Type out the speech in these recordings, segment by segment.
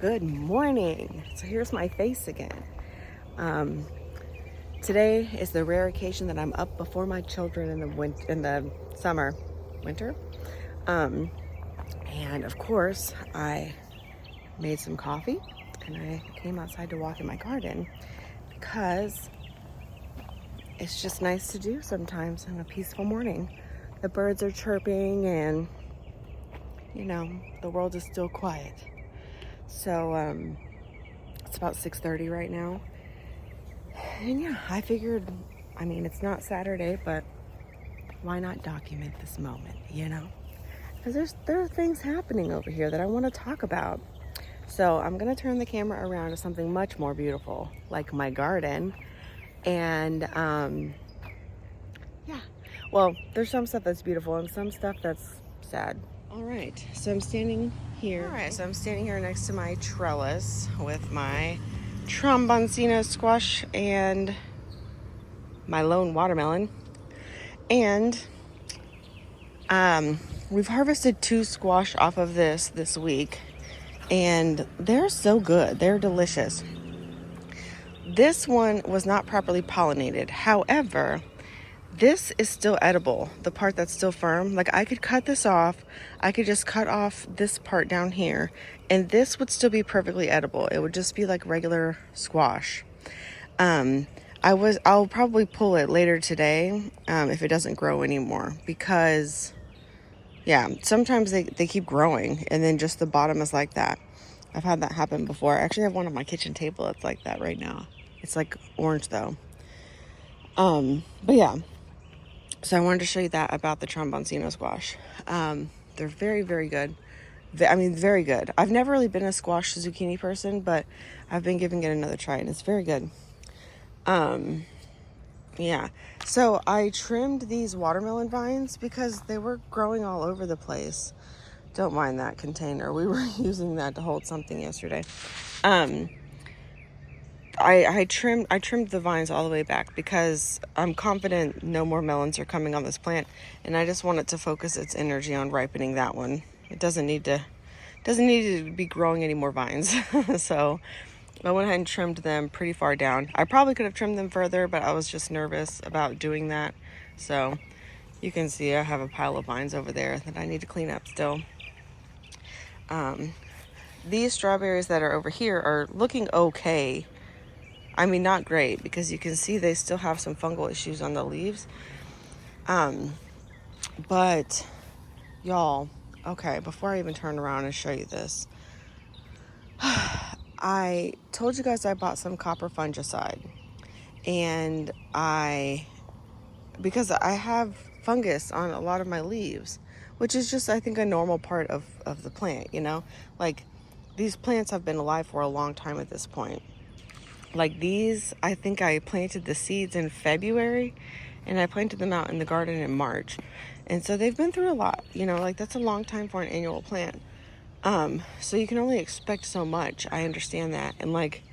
Good morning. So here's my face again. Today is the rare occasion that I'm up before my children in the summer, winter. And of course, I made some coffee and I came outside to walk in my garden because it's just nice to do sometimes on a peaceful morning. The birds are chirping and the world is still quiet. So it's about 6:30 right now. And yeah, I figured, it's not Saturday, but why not document this moment, Because there are things happening over here that I want to talk about. So I'm going to turn the camera around to something much more beautiful, like my garden. And yeah, well, there's some stuff that's beautiful and some stuff that's sad. All right, so I'm standing here. Next to my trellis with my tromboncino squash and my lone watermelon. And we've harvested 2 squash off of this week, and they're so good. They're delicious. This one was not properly pollinated. However, this is still edible, the part that's still firm. Like, I could cut this off. I could just cut off this part down here, and this would still be perfectly edible. It would just be like regular squash. I'll probably pull it later today if it doesn't grow anymore, because sometimes they keep growing and then just the bottom is like that. I've had that happen before. I actually have one on my kitchen table that's like that right now. It's like orange though. But yeah, so I wanted to show you that about the tromboncino squash. They're very, very good. Very good. I've never really been a squash zucchini person, but I've been giving it another try and it's very good. Yeah, so I trimmed these watermelon vines because they were growing all over the place. Don't mind that container. We were using that to hold something yesterday. I trimmed the vines all the way back because I'm confident no more melons are coming on this plant, and I just want it to focus its energy on ripening that one. It doesn't need to be growing any more vines. So I went ahead and trimmed them pretty far down. I probably could have trimmed them further, but I was just nervous about doing that. So you can see I have a pile of vines over there that I need to clean up still. These strawberries that are over here are looking okay. Not great, because you can see they still have some fungal issues on the leaves. But y'all, okay, before I even turn around and show you this, I told you guys I bought some copper fungicide, and because I have fungus on a lot of my leaves, which is just, I think, a normal part of the plant, like these plants have been alive for a long time at this point. Like these, I think I planted the seeds in February and I planted them out in the garden in March. And so they've been through a lot, like that's a long time for an annual plant. So you can only expect so much. I understand that. And like,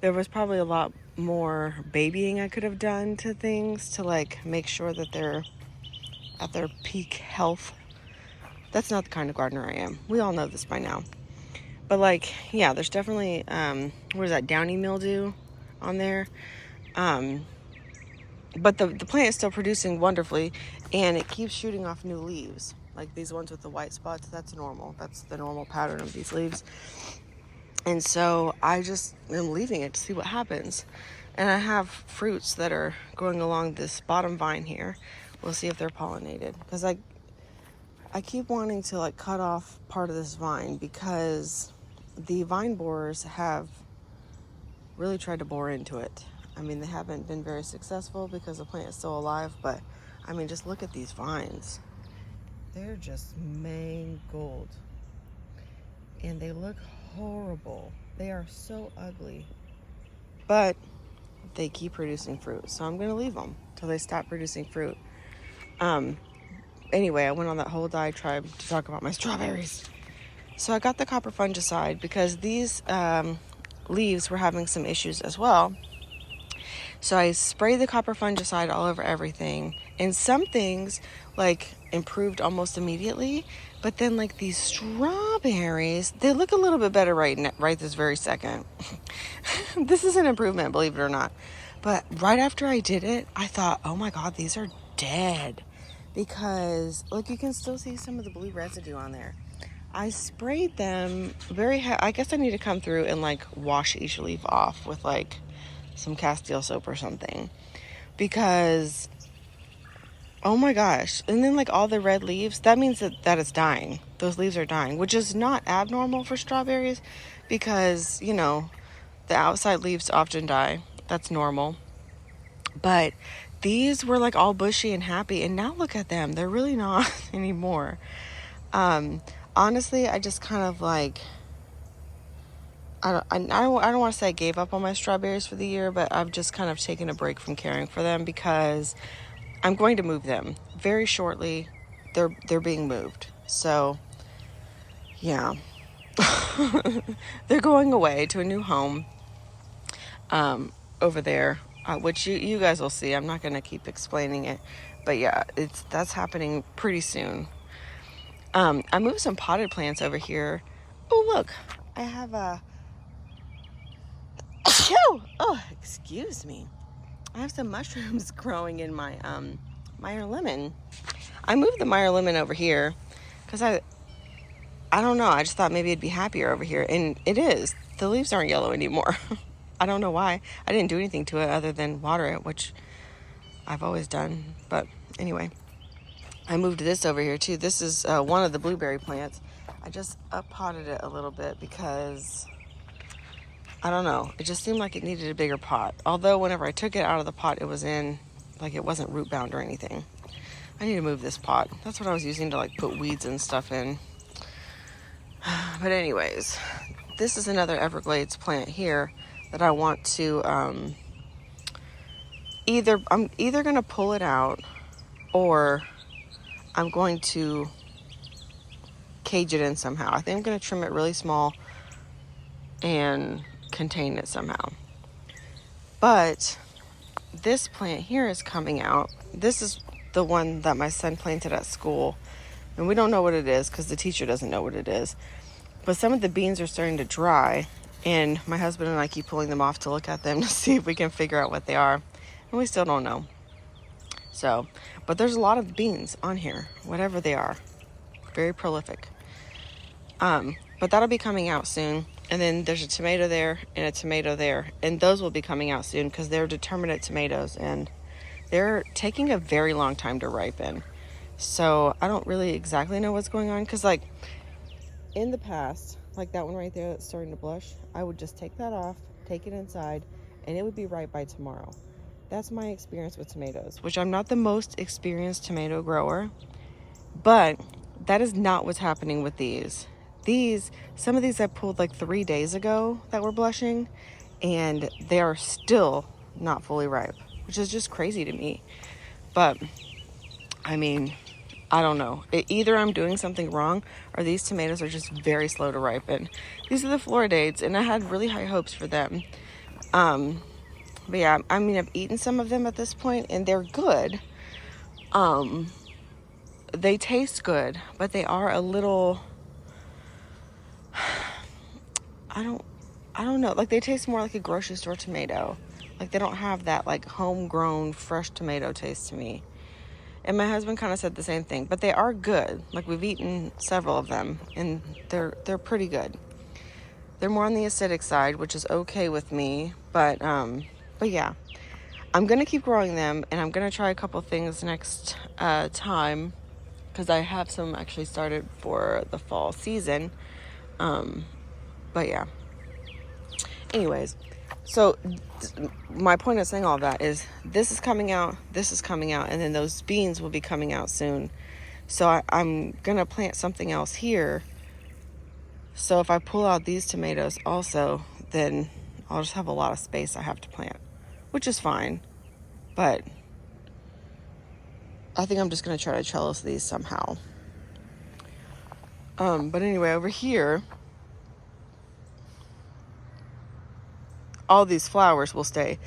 there was probably a lot more babying I could have done to things to like make sure that they're at their peak health. That's not the kind of gardener I am. We all know this by now. But like, yeah, there's definitely, downy mildew on there. But the plant is still producing wonderfully, and it keeps shooting off new leaves. Like these ones with the white spots, that's normal. That's the normal pattern of these leaves. And so I just am leaving it to see what happens. And I have fruits that are going along this bottom vine here. We'll see if they're pollinated. Because I keep wanting to like cut off part of this vine because the vine borers have really tried to bore into it. They haven't been very successful because the plant is still alive, but just look at these vines. They're just mangled. And they look horrible. They are so ugly. But they keep producing fruit, so I'm going to leave them till they stop producing fruit. Anyway, I went on that whole diatribe to talk about my strawberries. So I got the copper fungicide because these leaves were having some issues as well. So I sprayed the copper fungicide all over everything, and some things like improved almost immediately, But then like these strawberries, they look a little bit better right this very second. This is an improvement, believe it or not. But right after I did it, I thought, oh my God, these are dead. Because look, you can still see some of the blue residue on there. I sprayed them I guess I need to come through and like wash each leaf off with like some Castile soap or something. Because oh my gosh. And then like all the red leaves, that means that it's dying. Those leaves are dying, which is not abnormal for strawberries because, you know, the outside leaves often die. That's normal. But these were like all bushy and happy, and now look at them. They're really not anymore. Honestly, I just kind of like, I don't want to say I gave up on my strawberries for the year, but I've just kind of taken a break from caring for them because I'm going to move them very shortly. They're being moved. So, yeah. They're going away to a new home over there, which you guys will see. I'm not going to keep explaining it. But yeah, that's happening pretty soon. I moved some potted plants over here. Oh, look. I have a... Oh, excuse me. I have some mushrooms growing in my Meyer lemon. I moved the Meyer lemon over here because I don't know. I just thought maybe it'd be happier over here, and it is. The leaves aren't yellow anymore. I don't know why. I didn't do anything to it other than water it, which I've always done. But anyway, I moved this over here too. This is one of the blueberry plants. I just up-potted it a little bit because I don't know. It just seemed like it needed a bigger pot. Although whenever I took it out of the pot, it was in, like it wasn't root bound or anything. I need to move this pot. That's what I was using to like put weeds and stuff in. But anyways, this is another Everglades plant here that I want to I'm either going to pull it out or I'm going to cage it in somehow. I think I'm going to trim it really small and contain it somehow. But this plant here is coming out. This is the one that my son planted at school. And we don't know what it is because the teacher doesn't know what it is. But some of the beans are starting to dry. And my husband and I keep pulling them off to look at them to see if we can figure out what they are. And we still don't know. So, but there's a lot of beans on here, whatever they are. Very prolific. But that'll be coming out soon. And then there's a tomato there and a tomato there. And those will be coming out soon because they're determinate tomatoes. And they're taking a very long time to ripen. So I don't really exactly know what's going on. Because like in the past, like that one right there that's starting to blush, I would just take that off, take it inside, and it would be ripe by tomorrow. That's my experience with tomatoes, which I'm not the most experienced tomato grower. But that is not what's happening with these. Some of these I pulled like 3 days ago that were blushing, and they are still not fully ripe, which is just crazy to me. But I mean, I don't know. Either I'm doing something wrong or these tomatoes are just very slow to ripen. These are the Floridades, and I had really high hopes for them. But yeah, I mean, I've eaten some of them at this point, and they're good. They taste good, but they are a little... I don't know. Like, they taste more like a grocery store tomato. Like, they don't have that, like, homegrown, fresh tomato taste to me. And my husband kind of said the same thing. But they are good. Like, we've eaten several of them, and they're pretty good. They're more on the acidic side, which is okay with me. But yeah. I'm going to keep growing them, and I'm going to try a couple things next time. Because I have some actually started for the fall season. But yeah. Anyways, so my point of saying all that is this is coming out, and then those beans will be coming out soon. So I'm going to plant something else here. So if I pull out these tomatoes also, then I'll just have a lot of space I have to plant, which is fine. But I think I'm just going to try to trellis these somehow. But anyway, over here, all these flowers will stay.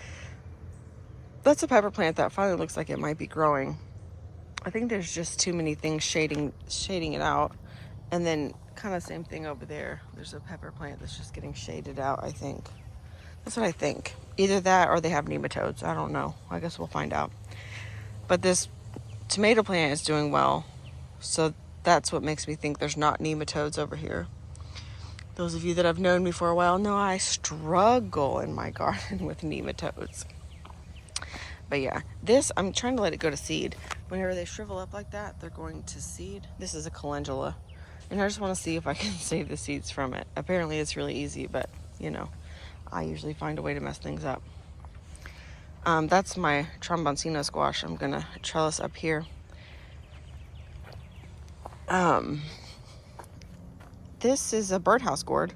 That's a pepper plant that finally looks like it might be growing. I think there's just too many things shading it out. And then kind of same thing over there. There's a pepper plant that's just getting shaded out, I think. That's what I think. Either that or they have nematodes. I don't know. I guess we'll find out. But this tomato plant is doing well. So that's what makes me think there's not nematodes over here. Those of you that have known me for a while know I struggle in my garden with nematodes. But yeah, this, I'm trying to let it go to seed. Whenever they shrivel up like that, they're going to seed. This is a calendula. And I just want to see if I can save the seeds from it. Apparently it's really easy, but you know, I usually find a way to mess things up. That's my tromboncino squash. I'm gonna trellis up here. This is a birdhouse gourd,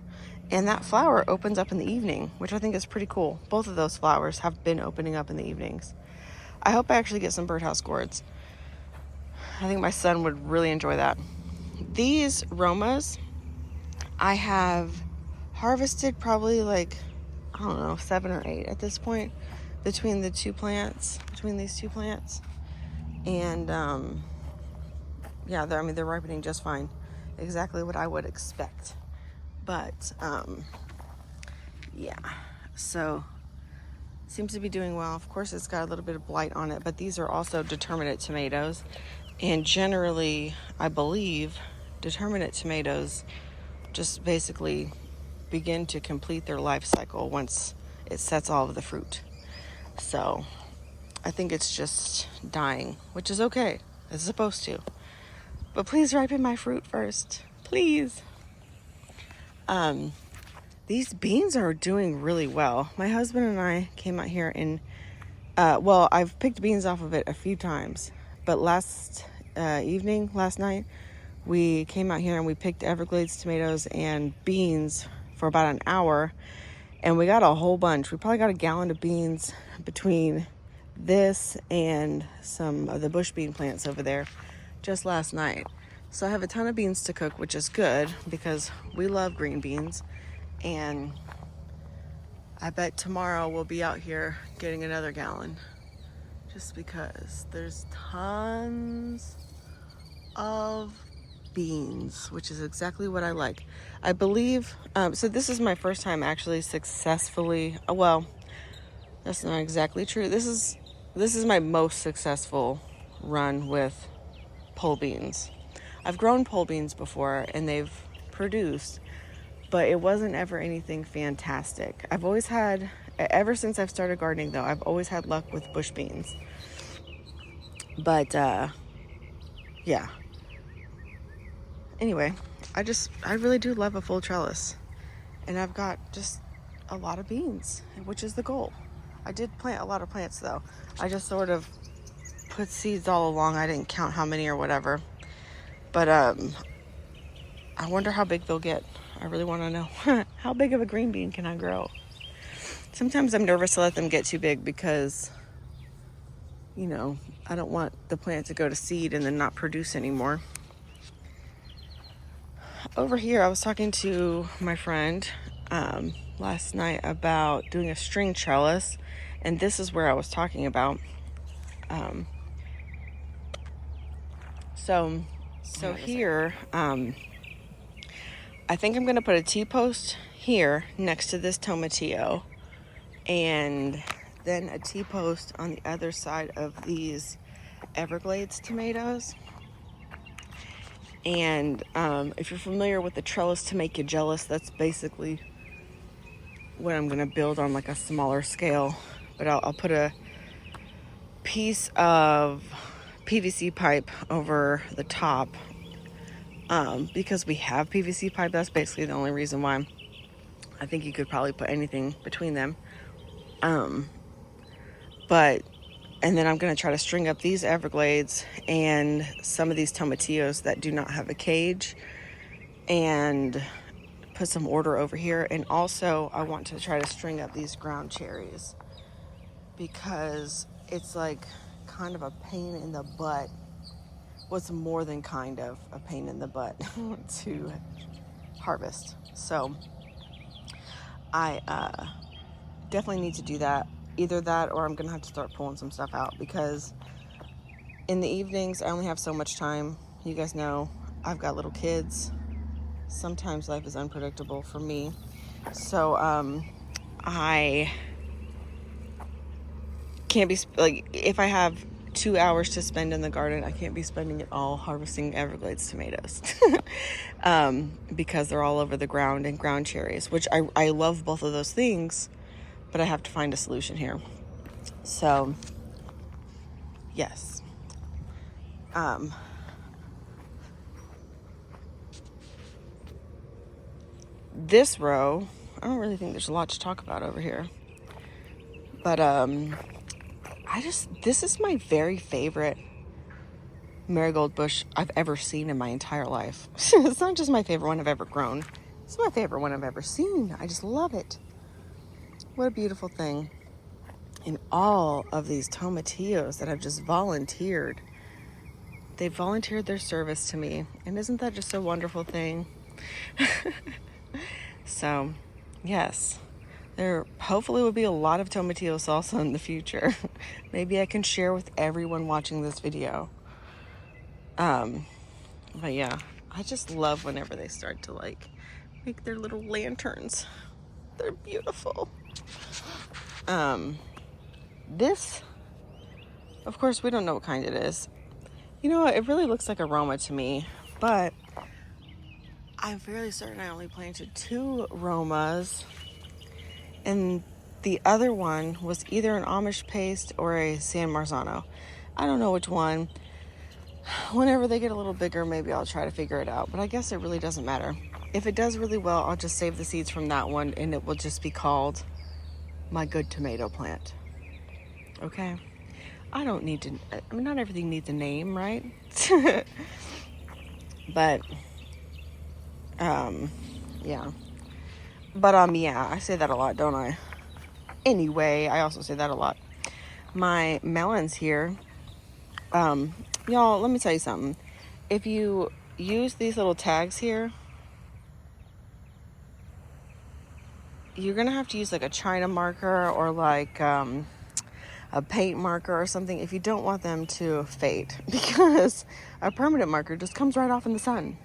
and that flower opens up in the evening, which I think is pretty cool. Both of those flowers have been opening up in the evenings. I hope I actually get some birdhouse gourds. I think my son would really enjoy that. These Romas, I have harvested probably like, I don't know, 7 or 8 at this point between these two plants. And yeah, they're ripening just fine. Exactly what I would expect. But yeah, so seems to be doing well. Of course, it's got a little bit of blight on it, but these are also determinate tomatoes. And generally, I believe determinate tomatoes just basically begin to complete their life cycle once it sets all of the fruit. So I think it's just dying, which is okay. It's supposed to. But please ripen my fruit first. Please. These beans are doing really well. My husband and I came out here and, well, I've picked beans off of it a few times. But last night, we came out here and we picked Everglades tomatoes and beans for about an hour. And we got a whole bunch. We probably got a gallon of beans between this and some of the bush bean plants over there just last night. So I have a ton of beans to cook, which is good because we love green beans. And I bet tomorrow we'll be out here getting another gallon just because there's tons of beans, which is exactly what I like. I believe, so this is my first time actually successfully, well, that's not exactly true. This is my most successful run with pole beans. I've grown pole beans before and they've produced, but it wasn't ever anything fantastic. I've always had, ever since I've started gardening though, I've always had luck with bush beans. But yeah. Anyway, I really do love a full trellis. And I've got just a lot of beans, which is the goal. I did plant a lot of plants though. I just sort of put seeds all along. I didn't count how many or whatever. But I wonder how big they'll get. I really want to know. How big of a green bean can I grow? Sometimes I'm nervous to let them get too big because, you know, I don't want the plant to go to seed and then not produce anymore. Over here, I was talking to my friend last night about doing a string trellis, and this is where I was talking about. So here, I think I'm going to put a T-post here next to this tomatillo, and then a T-post on the other side of these Everglades tomatoes. And if you're familiar with the trellis to make you jealous, that's basically what I'm going to build on like a smaller scale. But I'll put a piece of PVC pipe over the top because we have PVC pipe. That's basically the only reason why. I think you could probably put anything between them. And then I'm going to try to string up these Everglades and some of these tomatillos that do not have a cage and put some order over here. And also I want to try to string up these ground cherries because it's like kind of a pain in the butt. What's more than kind of a pain in the butt to harvest. So I definitely need to do that. Either that or I'm gonna have to start pulling some stuff out because in the evenings I only have so much time. You guys know I've got little kids sometimes life is unpredictable for me. So I can't be like, if I have 2 hours to spend in the garden, I can't be spending it all harvesting Everglades tomatoes because they're all over the ground, and ground cherries, which I love both of those things, but I have to find a solution here. So yes, this row, I don't really think there's a lot to talk about over here, but this is my very favorite marigold bush I've ever seen in my entire life. It's not just my favorite one I've ever grown. It's my favorite one I've ever seen. I just love it. What a beautiful thing. And all of these tomatillos that have just volunteered. They volunteered their service to me. And isn't that just a wonderful thing? So, yes. There hopefully will be a lot of tomatillo salsa in the future. Maybe I can share with everyone watching this video. But yeah, I just love whenever they start to like make their little lanterns. They're beautiful. This, of course, we don't know what kind it is. You know what? It really looks like a Roma to me, but I'm fairly certain I only planted 2 Romas, and the other one was either an Amish paste or a San Marzano. I don't know which one. Whenever they get a little bigger, maybe I'll try to figure it out, but I guess it really doesn't matter. If it does really well, I'll just save the seeds from that one, and it will just be called my good tomato plant. Okay? I don't need to, I mean, not everything needs a name, right? But, yeah. But, yeah, I say that a lot, don't I? Anyway, I also say that a lot. My melons here, y'all, let me tell you something. If you use these little tags here, you're gonna have to use like a China marker or like a paint marker or something if you don't want them to fade, because a permanent marker just comes right off in the sun.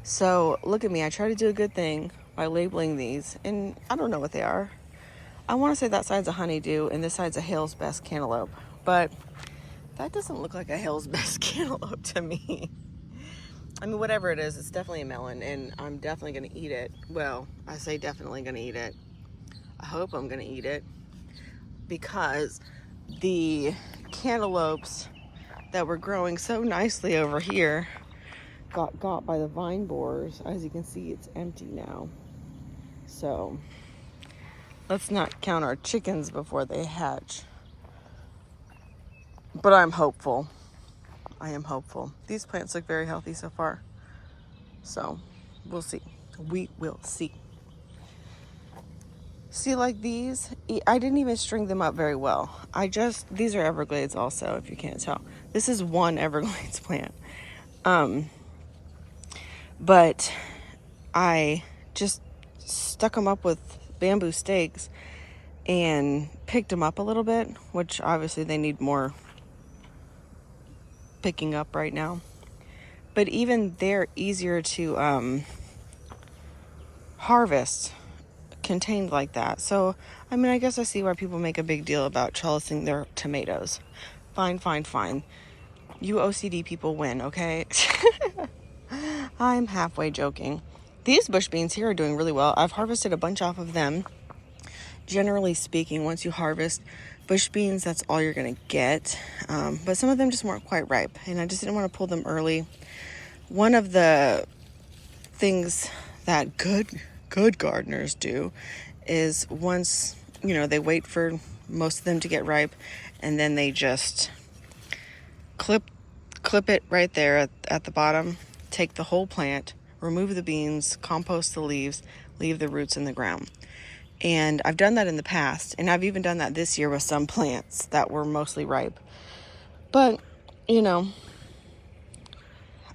So look at me, I try to do a good thing by labeling these, and I don't know what they are. I want to say that side's a honeydew and this side's a Hale's Best cantaloupe, but that doesn't look like a Hale's Best cantaloupe to me. I mean, whatever it is, it's definitely a melon, and I'm definitely going to eat it. Well, I say definitely going to eat it. I hope I'm going to eat it, because the cantaloupes that were growing so nicely over here got by the vine borers. As you can see, it's empty now. So let's not count our chickens before they hatch. But I'm hopeful. I am hopeful. These plants look very healthy so far. So we'll see. We will see. See, like these, I didn't even string them up very well. These are Everglades also, if you can't tell. This is one Everglades plant. But I just stuck them up with bamboo stakes and picked them up a little bit, which obviously they need more picking up right now. But even they're easier to harvest contained like that. So, I mean, I guess I see why people make a big deal about trellising their tomatoes. Fine. You OCD people win, okay? I'm halfway joking. These bush beans here are doing really well. I've harvested a bunch off of them. Generally speaking, once you harvest bush beans, that's all you're going to get. But some of them just weren't quite ripe, and I just didn't want to pull them early. One of the things that good gardeners do is, once, they wait for most of them to get ripe, and then they just clip it right there at the bottom, take the whole plant, remove the beans, compost the leaves, leave the roots in the ground. And I've done that in the past, and I've even done that this year with some plants that were mostly ripe. But,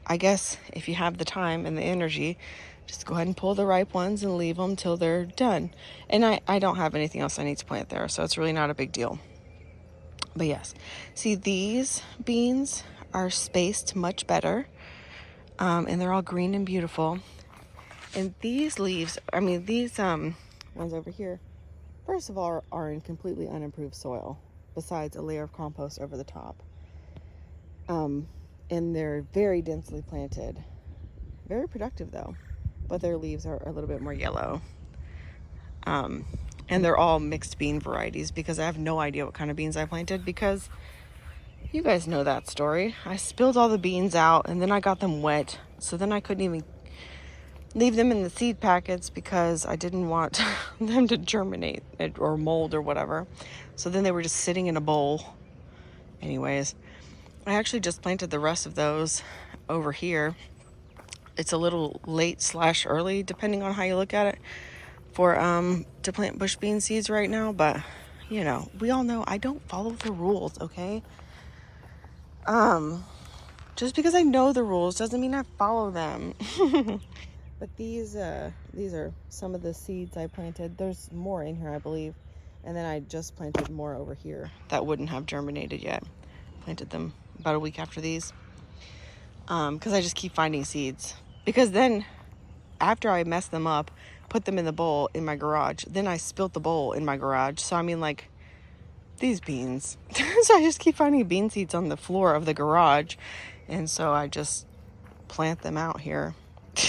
I guess if you have the time and the energy, just go ahead and pull the ripe ones and leave them till they're done. And I don't have anything else I need to plant there, so it's really not a big deal. But yes, see, these beans are spaced much better, and they're all green and beautiful. And these leaves, I mean, these ones over here, first of all, are in completely unimproved soil, besides a layer of compost over the top. And they're very densely planted. Very productive though, but their leaves are a little bit more yellow. And they're all mixed bean varieties because I have no idea what kind of beans I planted, because you guys know that story. I spilled all the beans out and then I got them wet. So then I couldn't even leave them in the seed packets because I didn't want them to germinate or mold or whatever. So then they were just sitting in a bowl. Anyways, I actually just planted the rest of those over here. It's a little late / early, depending on how you look at it, for to plant bush bean seeds right now. But you know, we all know I don't follow the rules, okay? Just because I know the rules doesn't mean I follow them. But these are some of the seeds I planted. There's more in here, I believe. And then I just planted more over here that wouldn't have germinated yet. Planted them about a week after these. Because I just keep finding seeds. Because then, after I mess them up, put them in the bowl in my garage, then I spilt the bowl in my garage. So I mean, like, these beans. So I just keep finding bean seeds on the floor of the garage. And so I just plant them out here.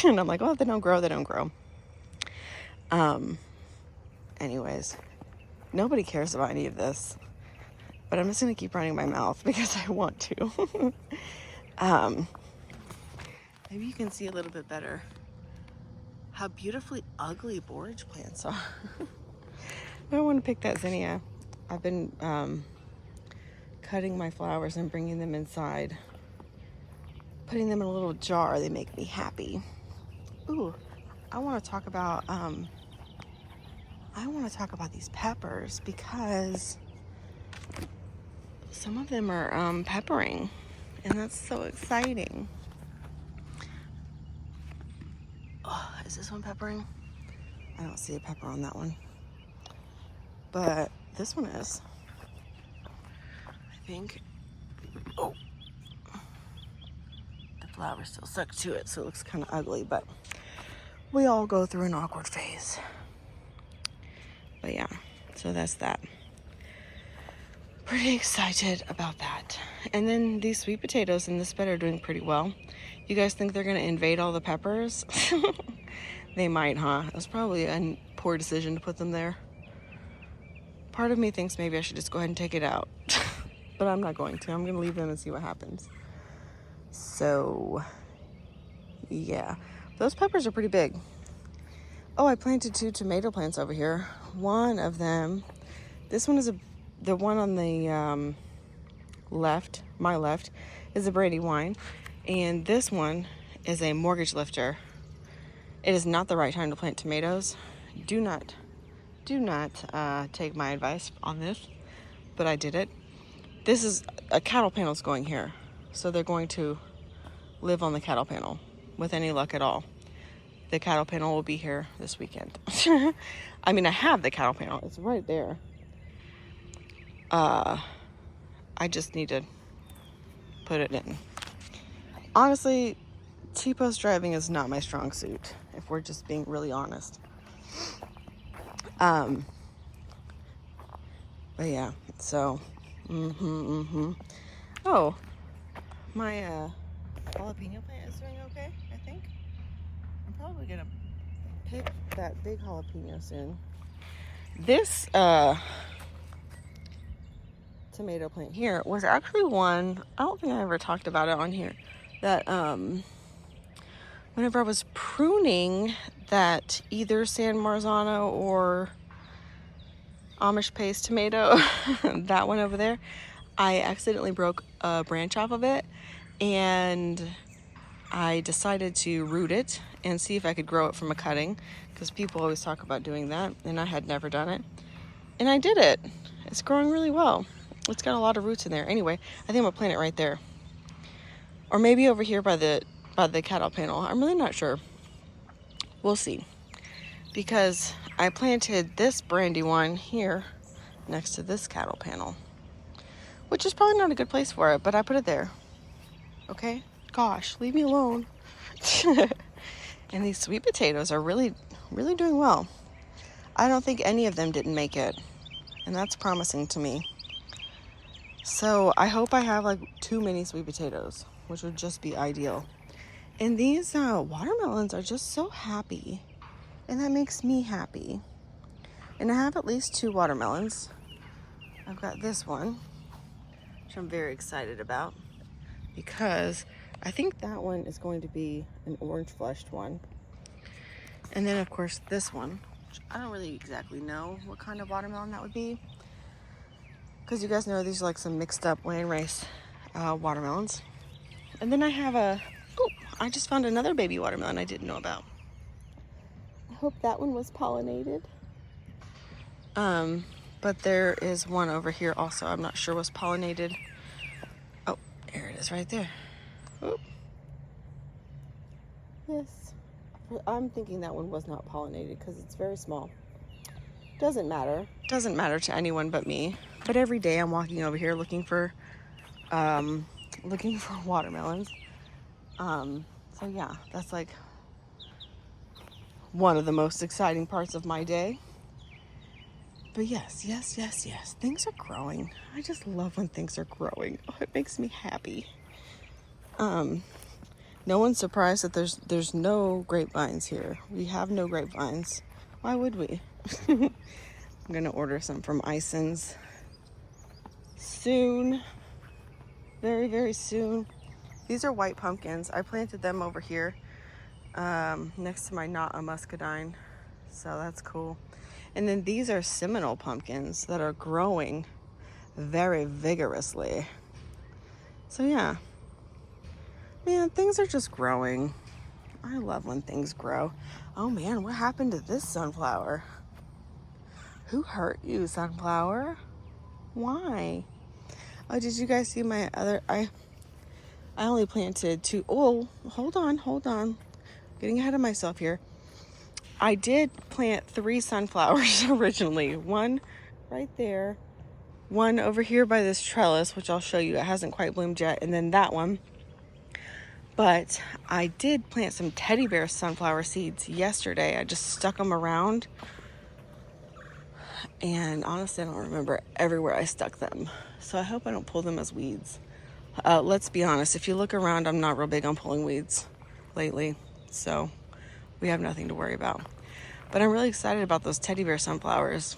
And I'm like, oh, if they don't grow, they don't grow. Anyways, nobody cares about any of this. But I'm just going to keep running my mouth because I want to. Maybe you can see a little bit better how beautifully ugly borage plants are. I don't want to pick that zinnia. I've been cutting my flowers and bringing them inside. Putting them in a little jar, they make me happy. Ooh, I want to talk about these peppers, because some of them are peppering, and that's so exciting. Oh, is this one peppering? I don't see a pepper on that one, but this one is, I think. Oh, the flower still stuck to it, so it looks kind of ugly, but we all go through an awkward phase. But yeah, so that's that. Pretty excited about that. And then these sweet potatoes in this bed are doing pretty well. You guys think they're gonna invade all the peppers? They might, huh? It was probably a poor decision to put them there. Part of me thinks maybe I should just go ahead and take it out. But I'm not going to. I'm gonna leave them and see what happens. So yeah, those peppers are pretty big. Oh, I planted 2 tomato plants over here. One of them, this one is the one on the left, my left, is a Brandywine, and this one is a mortgage lifter. It is not the right time to plant tomatoes. Do not take my advice on this, but I did it. This is a cattle panel's going here, so they're going to live on the cattle panel with any luck at all. The cattle panel will be here this weekend. I mean, I have the cattle panel. It's right there. I just need to put it in. Honestly, T-post driving is not my strong suit, if we're just being really honest. But yeah, so, Oh, my jalapeno plant is doing okay, I think. I'm probably gonna pick that big jalapeno soon. This tomato plant here was actually one, I don't think I ever talked about it on here, that whenever I was pruning that either San Marzano or Amish paste tomato, that one over there, I accidentally broke a branch off of it, and I decided to root it and see if I could grow it from a cutting, because people always talk about doing that, and I had never done it. And I did it. It's growing really well. It's got a lot of roots in there. Anyway, I think I'm gonna plant it right there. Or maybe over here by the cattle panel. I'm really not sure. We'll see. Because I planted this Brandywine here next to this cattle panel, which is probably not a good place for it, but I put it there. Okay? Gosh, leave me alone. And these sweet potatoes are really, really doing well. I don't think any of them didn't make it, and that's promising to me. So I hope I have like 2 mini sweet potatoes, which would just be ideal. And these watermelons are just so happy, and that makes me happy. And I have at least 2 watermelons. I've got this one, which I'm very excited about, because I think that one is going to be an orange fleshed one. And then of course this one, which I don't really exactly know what kind of watermelon that would be, because you guys know these are like some mixed up landrace watermelons. And then I have I just found another baby watermelon I didn't know about. I hope that one was pollinated. But there is one over here also I'm not sure was pollinated. Oh, there it is right there. Oop. Yes, I'm thinking that one was not pollinated because it's very small. Doesn't matter. Doesn't matter to anyone but me. But every day I'm walking over here looking for watermelons. So yeah, that's like one of the most exciting parts of my day. But yes, things are growing. I just love when things are growing. Oh, it makes me happy. No one's surprised that there's no grapevines here. We have no grapevines. Why would we? I'm gonna order some from Ison's soon. Very, very soon. These are white pumpkins. I planted them over here next to my not a muscadine. So that's cool. And then these are Seminole pumpkins that are growing very vigorously. So yeah, man, things are just growing. I love when things grow. Oh man, what happened to this sunflower? Who hurt you, sunflower? Why? Oh, did you guys see my other? I only planted 2. Oh, hold on. Getting ahead of myself here. I did plant 3 sunflowers originally. One right there, one over here by this trellis, which I'll show you. It hasn't quite bloomed yet, and then that one. But I did plant some teddy bear sunflower seeds yesterday. I just stuck them around, and honestly, I don't remember everywhere I stuck them. So I hope I don't pull them as weeds. Let's be honest, if you look around, I'm not real big on pulling weeds lately. So we have nothing to worry about. But I'm really excited about those teddy bear sunflowers.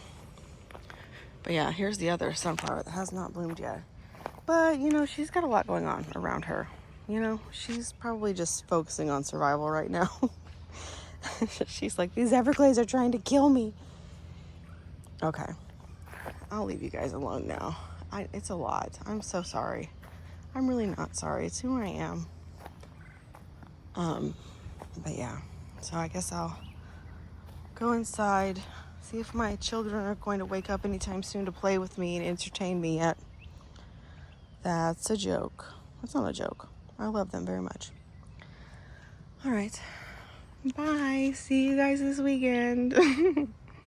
But yeah, here's the other sunflower that has not bloomed yet. But, you know, she's got a lot going on around her. You know, she's probably just focusing on survival right now. She's like, these Everglades are trying to kill me. Okay, I'll leave you guys alone now. It's a lot. I'm so sorry. I'm really not sorry. It's who I am. But yeah, so I guess I'll go inside, see if my children are going to wake up anytime soon to play with me and entertain me yet. That's a joke. That's not a joke. I love them very much. All right. Bye. See you guys this weekend.